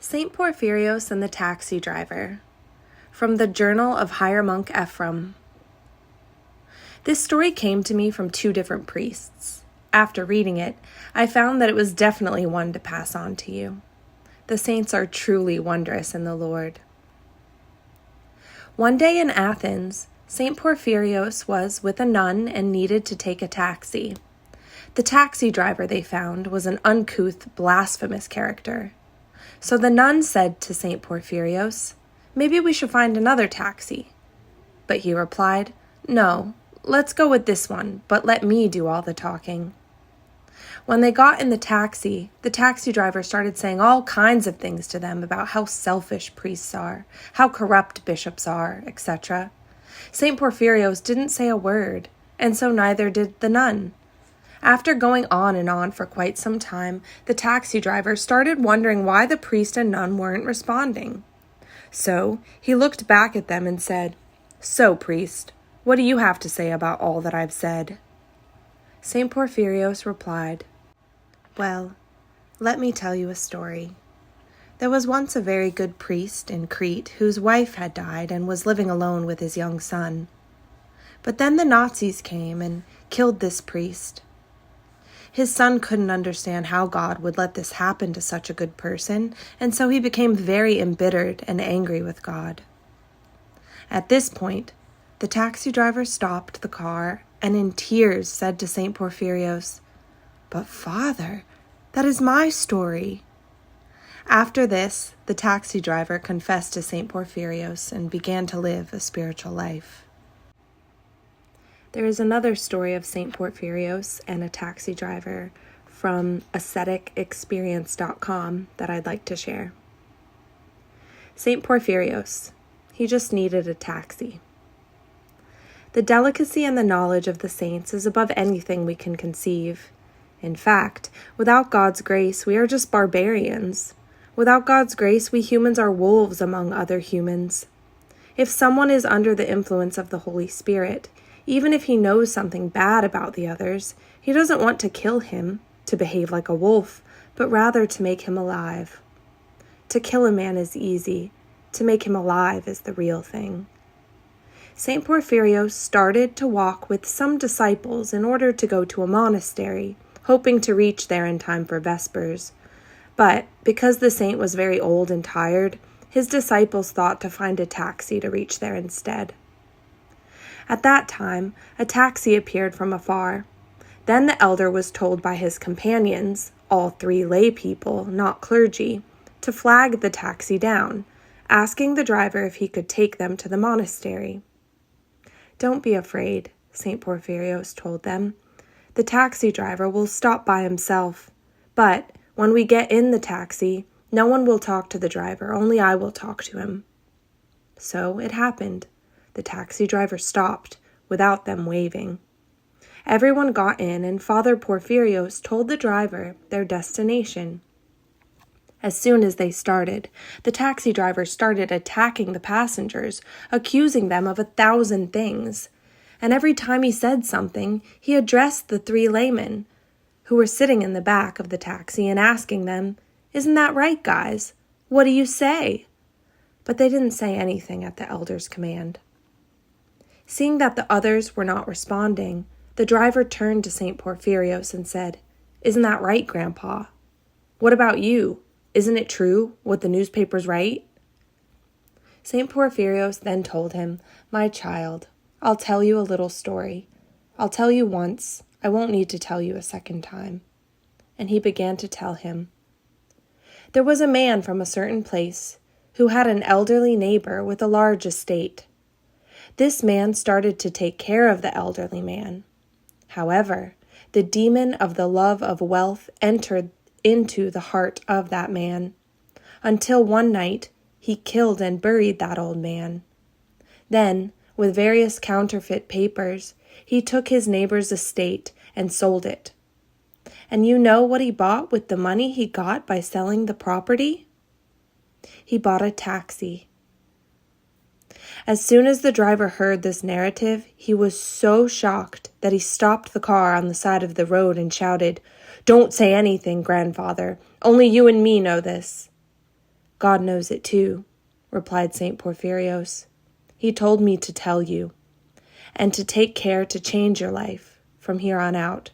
St. Porphyrios and the Taxi Driver. From the Journal of Hieromonk Ephraim. This story came to me from two different priests. After reading it, I found that it was definitely one to pass on to you. The saints are truly wondrous in the Lord. One day in Athens, St. Porphyrios was with a nun and needed to take a taxi. The taxi driver they found was an uncouth, blasphemous character. So the nun said to St. Porphyrios, "Maybe we should find another taxi." But he replied, "No, let's go with this one, but let me do all the talking." When they got in the taxi driver started saying all kinds of things to them about how selfish priests are, how corrupt bishops are, etc. St. Porphyrios didn't say a word, and so neither did the nun. After going on and on for quite some time, the taxi driver started wondering why the priest and nun weren't responding. So he looked back at them and said, "So, priest, what do you have to say about all that I've said?" St. Porphyrios replied, "Well, let me tell you a story. There was once a very good priest in Crete whose wife had died and was living alone with his young son. But then the Nazis came and killed this priest. His son couldn't understand how God would let this happen to such a good person, and so he became very embittered and angry with God. At this point, the taxi driver stopped the car and in tears said to St. Porphyrios, "But Father, that is my story." After this, the taxi driver confessed to St. Porphyrios and began to live a spiritual life. There is another story of St. Porphyrios and a taxi driver from asceticexperience.com that I'd like to share. St. Porphyrios. He just needed a taxi. The delicacy and the knowledge of the saints is above anything we can conceive. In fact, without God's grace, we are just barbarians. Without God's grace, we humans are wolves among other humans. If someone is under the influence of the Holy Spirit, even if he knows something bad about the others, he doesn't want to kill him, to behave like a wolf, but rather to make him alive. To kill a man is easy. To make him alive is the real thing. St. Porphyrios started to walk with some disciples in order to go to a monastery, hoping to reach there in time for Vespers. But because the saint was very old and tired, his disciples thought to find a taxi to reach there instead. At that time, a taxi appeared from afar. Then the elder was told by his companions, all three lay people, not clergy, to flag the taxi down, asking the driver if he could take them to the monastery. "Don't be afraid," St. Porphyrios told them. "The taxi driver will stop by himself, but when we get in the taxi, no one will talk to the driver, only I will talk to him." So it happened. The taxi driver stopped, without them waving. Everyone got in, and Father Porphyrios told the driver their destination. As soon as they started, the taxi driver started attacking the passengers, accusing them of 1,000 things. And every time he said something, he addressed the three laymen, who were sitting in the back of the taxi, and asking them, "Isn't that right, guys? What do you say?" But they didn't say anything at the elder's command. Seeing that the others were not responding, the driver turned to St. Porphyrios and said, "Isn't that right, Grandpa? What about you? Isn't it true what the newspapers write?" St. Porphyrios then told him, "My child, I'll tell you a little story. I'll tell you once. I won't need to tell you a second time." And he began to tell him. There was a man from a certain place who had an elderly neighbor with a large estate. This man started to take care of the elderly man. However, the demon of the love of wealth entered into the heart of that man, until one night he killed and buried that old man. Then, with various counterfeit papers, he took his neighbor's estate and sold it. And you know what he bought with the money he got by selling the property? He bought a taxi. As soon as the driver heard this narrative, he was so shocked that he stopped the car on the side of the road and shouted, "Don't say anything, grandfather. Only you and me know this." God knows it too, replied St. Porphyrios. He told me to tell you, and to take care to change your life from here on out.